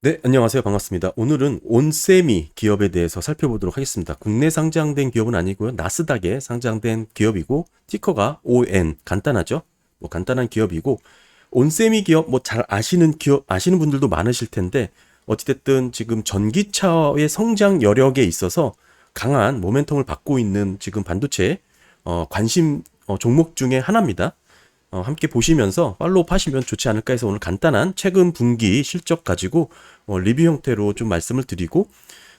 네, 안녕하세요. 반갑습니다. 오늘은 온세미 기업에 대해서 살펴보도록 하겠습니다. 국내 상장된 기업은 아니고요. 나스닥에 상장된 기업이고, 티커가 ON, 간단하죠? 간단한 기업이고, 온세미 기업, 잘 아시는 기업, 아시는 분들도 많으실 텐데, 어찌됐든 지금 전기차의 성장 여력에 있어서 강한 모멘텀을 받고 있는 지금 반도체, 관심, 종목 중에 하나입니다. 함께 보시면서 팔로우 하시면 좋지 않을까 해서 오늘 간단한 최근 분기 실적 가지고 리뷰 형태로 좀 말씀을 드리고,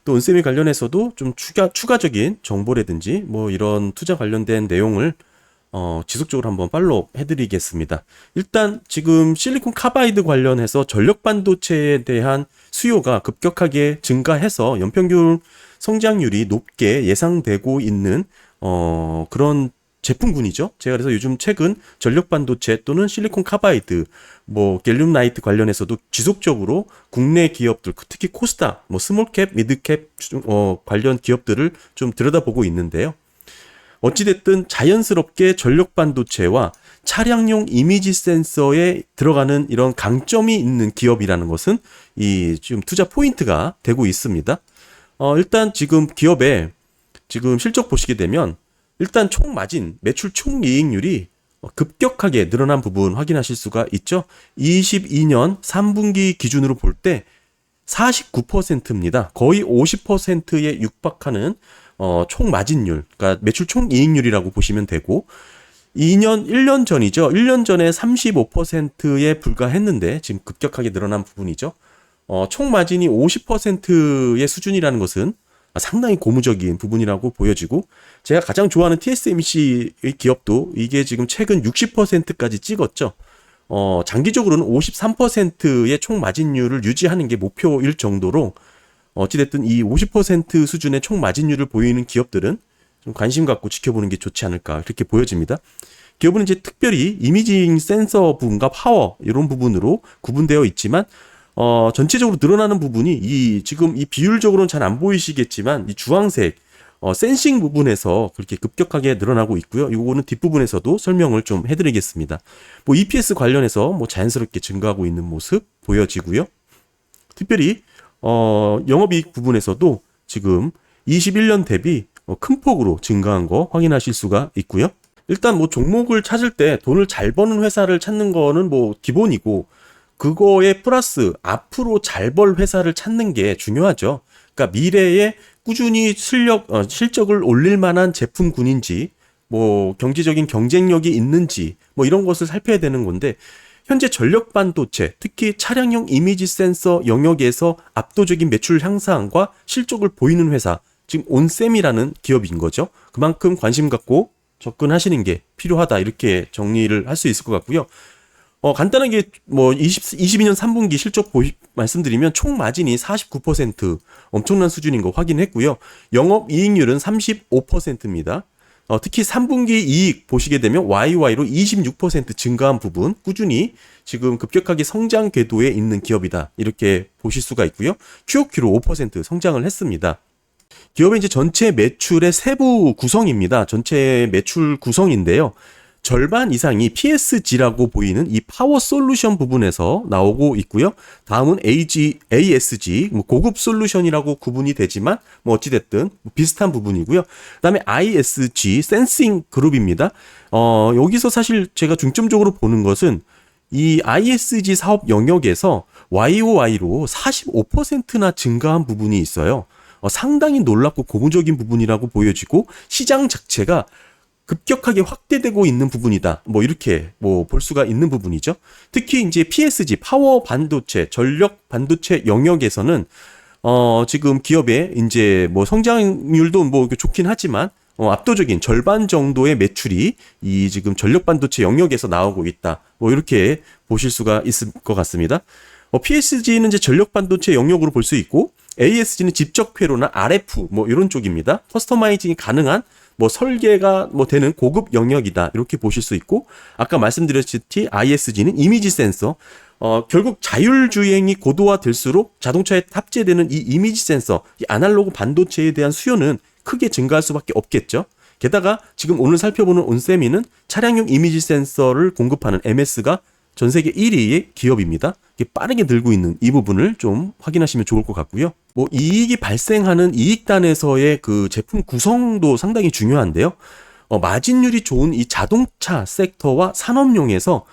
또 은세미 관련해서도 좀 추가적인 정보라든지 이런 투자 관련된 내용을 지속적으로 한번 팔로우 해드리겠습니다. 일단 지금 실리콘 카바이드 관련해서 전력 반도체에 대한 수요가 급격하게 증가해서 연평균 성장률이 높게 예상되고 있는 그런 제품군이죠. 제가 그래서 요즘 최근 전력 반도체 또는 실리콘 카바이드, 갤륨 나이트 관련해서도 지속적으로 국내 기업들, 특히 코스닥, 스몰캡, 미드캡 관련 기업들을 좀 들여다보고 있는데요. 어찌됐든 자연스럽게 전력 반도체와 차량용 이미지 센서에 들어가는 이런 강점이 있는 기업이라는 것은 이 지금 투자 포인트가 되고 있습니다. 일단 지금 기업의 지금 실적 보시게 되면 일단 총 마진, 매출 총 이익률이 급격하게 늘어난 부분 확인하실 수가 있죠. 22년 3분기 기준으로 볼 때 49%입니다. 거의 50%에 육박하는 총 마진율, 그러니까 매출 총 이익률이라고 보시면 되고, 1년 전이죠. 1년 전에 35%에 불과했는데 지금 급격하게 늘어난 부분이죠. 총 마진이 50%의 수준이라는 것은 상당히 고무적인 부분이라고 보여지고, 제가 가장 좋아하는 TSMC의 기업도 이게 지금 최근 60%까지 찍었죠. 장기적으로는 53%의 총 마진율을 유지하는 게 목표일 정도로, 어찌됐든 이 50% 수준의 총 마진율을 보이는 기업들은 좀 관심 갖고 지켜보는 게 좋지 않을까, 그렇게 보여집니다. 기업은 이제 특별히 이미징 센서 부분과 파워 이런 부분으로 구분되어 있지만, 전체적으로 늘어나는 부분이 지금 이 비율적으로는 잘 안 보이시겠지만 이 주황색 센싱 부분에서 그렇게 급격하게 늘어나고 있고요. 이거는 뒷부분에서도 설명을 좀 해드리겠습니다. EPS 관련해서 자연스럽게 증가하고 있는 모습 보여지고요. 특별히 영업이익 부분에서도 지금 21년 대비 큰 폭으로 증가한 거 확인하실 수가 있고요. 일단 종목을 찾을 때 돈을 잘 버는 회사를 찾는 거는 기본이고, 그거에 플러스 앞으로 잘 벌 회사를 찾는 게 중요하죠. 그러니까 미래에 꾸준히 실적을 올릴 만한 제품군인지, 경제적인 경쟁력이 있는지, 이런 것을 살펴야 되는 건데, 현재 전력 반도체, 특히 차량용 이미지 센서 영역에서 압도적인 매출 향상과 실적을 보이는 회사, 지금 온셈이라는 기업인 거죠. 그만큼 관심 갖고 접근하시는 게 필요하다, 이렇게 정리를 할 수 있을 것 같고요. 간단하게 22년 3분기 실적 말씀드리면 총 마진이 49% 엄청난 수준인 거 확인했고요. 영업 이익률은 35%입니다. 특히 3분기 이익 보시게 되면 YY로 26% 증가한 부분, 꾸준히 지금 급격하게 성장 궤도에 있는 기업이다, 이렇게 보실 수가 있고요. QOQ로 5% 성장을 했습니다. 기업의 이제 전체 매출의 세부 구성입니다. 전체 매출 구성인데요. 절반 이상이 PSG라고 보이는 이 파워 솔루션 부분에서 나오고 있고요. 다음은 ASG, 고급 솔루션이라고 구분이 되지만 어찌됐든 비슷한 부분이고요. 그다음에 ISG, 센싱 그룹입니다. 여기서 사실 제가 중점적으로 보는 것은 이 ISG 사업 영역에서 YOY로 45%나 증가한 부분이 있어요. 상당히 놀랍고 고무적인 부분이라고 보여지고, 시장 자체가 급격하게 확대되고 있는 부분이다, 이렇게 볼 수가 있는 부분이죠. 특히 이제 PSG, 파워 반도체, 전력 반도체 영역에서는 지금 기업의 이제 성장률도 좋긴 하지만 압도적인 절반 정도의 매출이 이 지금 전력 반도체 영역에서 나오고 있다, 이렇게 보실 수가 있을 것 같습니다. PSG는 이제 전력 반도체 영역으로 볼 수 있고, ASG는 직접 회로나 RF 이런 쪽입니다. 커스터마이징이 가능한 설계가 되는 고급 영역이다, 이렇게 보실 수 있고, 아까 말씀드렸듯이 ISG는 이미지 센서, 결국 자율주행이 고도화될수록 자동차에 탑재되는 이 이미지 센서, 이 아날로그 반도체에 대한 수요는 크게 증가할 수밖에 없겠죠. 게다가 지금 오늘 살펴보는 온세미는 차량용 이미지 센서를 공급하는 MS가 전 세계 1위의 기업입니다. 이렇게 빠르게 늘고 있는 이 부분을 좀 확인하시면 좋을 것 같고요. 뭐 이익이 발생하는 이익단에서의 그 제품 구성도 상당히 중요한데요. 마진율이 좋은 이 자동차 섹터와 산업용에서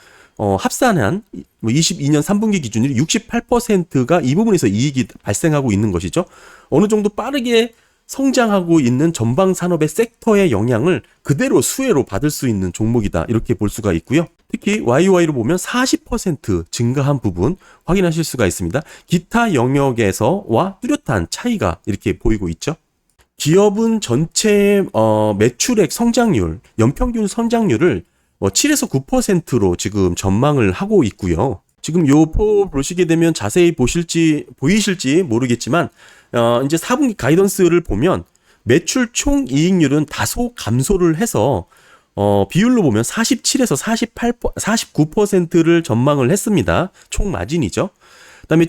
합산한 22년 3분기 기준으로 68%가 이 부분에서 이익이 발생하고 있는 것이죠. 어느 정도 빠르게 성장하고 있는 전방 산업의 섹터의 영향을 그대로 수혜로 받을 수 있는 종목이다. 이렇게 볼 수가 있고요. 특히 YY로 보면 40% 증가한 부분 확인하실 수가 있습니다. 기타 영역에서와 뚜렷한 차이가 이렇게 보이고 있죠. 기업은 전체 매출액 성장률, 연평균 성장률을 7에서 9%로 지금 전망을 하고 있고요. 지금 요 포 보시게 되면 자세히 보이실지 모르겠지만 이제 4분기 가이던스를 보면 매출 총 이익률은 다소 감소를 해서 비율로 보면 47에서 49%를 전망을 했습니다. 총 마진이죠. 그다음에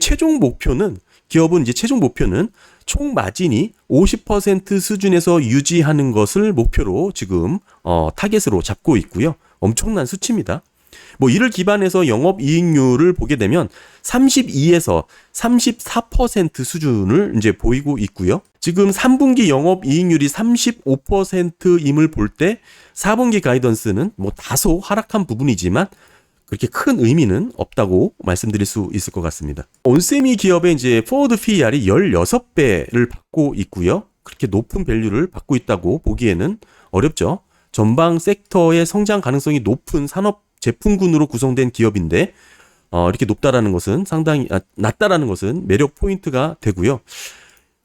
기업은 이제 최종 목표는 총 마진이 50% 수준에서 유지하는 것을 목표로 지금 타겟으로 잡고 있고요. 엄청난 수치입니다. 뭐 이를 기반해서 영업이익률을 보게 되면 32에서 34% 수준을 이제 보이고 있고요. 지금 3분기 영업이익률이 35%임을 볼 때 4분기 가이던스는 뭐 다소 하락한 부분이지만 그렇게 큰 의미는 없다고 말씀드릴 수 있을 것 같습니다. 온세미 기업의 이제 포워드 PER이 16배를 받고 있고요. 그렇게 높은 밸류를 받고 있다고 보기에는 어렵죠. 전방 섹터의 성장 가능성이 높은 산업 제품군으로 구성된 기업인데 이렇게 높다라는 것은 낮다라는 것은 매력 포인트가 되고요.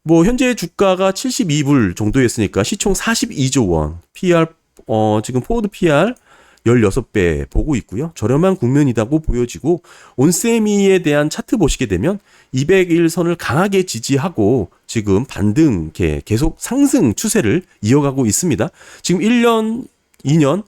뭐 현재 주가가 72불 정도였으니까 시총 42조 원, PR 지금 포워드 PR 16배 보고 있고요. 저렴한 국면이라고 보여지고 온세미에 대한 차트 보시게 되면 200일선을 강하게 지지하고 지금 반등 이렇게 계속 상승 추세를 이어가고 있습니다. 지금 1년, 2년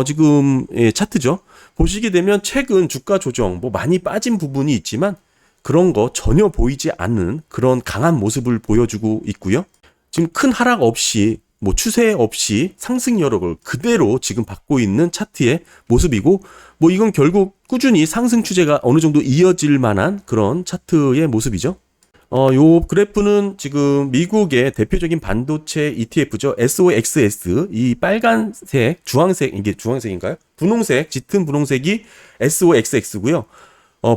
지금 차트죠. 보시게 되면 최근 주가 조정 뭐 많이 빠진 부분이 있지만 그런 거 전혀 보이지 않는 그런 강한 모습을 보여주고 있고요. 지금 큰 하락 없이 뭐 추세 없이 상승 여력을 그대로 지금 받고 있는 차트의 모습이고 뭐 이건 결국 꾸준히 상승 추세가 어느 정도 이어질 만한 그런 차트의 모습이죠. 요 그래프는 지금 미국의 대표적인 반도체 ETF죠. SOXS. 이 빨간색, 주황색, 이게 주황색인가요? 분홍색, 짙은 분홍색이 SOXX고요.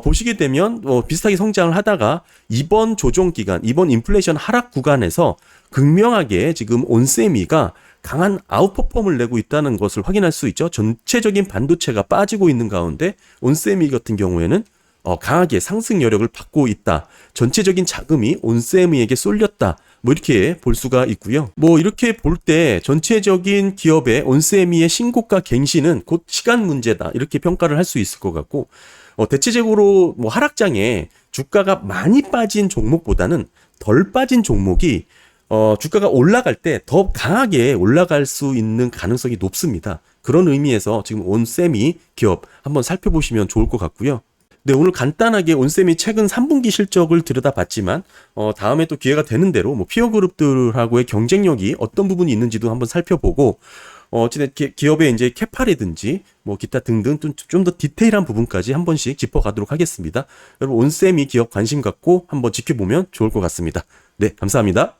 보시게 되면 비슷하게 성장을 하다가 이번 조정 기간, 이번 인플레이션 하락 구간에서 극명하게 지금 온세미가 강한 아웃퍼폼을 내고 있다는 것을 확인할 수 있죠. 전체적인 반도체가 빠지고 있는 가운데 온세미 같은 경우에는 강하게 상승 여력을 받고 있다. 전체적인 자금이 온세미에게 쏠렸다. 뭐 이렇게 볼 수가 있고요. 뭐 이렇게 볼 때 전체적인 기업의 온세미의 신고가 갱신은 곧 시간 문제다. 이렇게 평가를 할 수 있을 것 같고 대체적으로 뭐 하락장에 주가가 많이 빠진 종목보다는 덜 빠진 종목이 주가가 올라갈 때 더 강하게 올라갈 수 있는 가능성이 높습니다. 그런 의미에서 지금 온세미 기업 한번 살펴보시면 좋을 것 같고요. 네, 오늘 간단하게 온세미 최근 3분기 실적을 들여다봤지만 다음에 또 기회가 되는 대로 뭐 피어 그룹들하고의 경쟁력이 어떤 부분이 있는지도 한번 살펴보고 어찌됐든 기업의 이제 캐파라든지 뭐 기타 등등 좀 더 디테일한 부분까지 한 번씩 짚어가도록 하겠습니다. 여러분 온세미 기업 관심 갖고 한번 지켜보면 좋을 것 같습니다. 네, 감사합니다.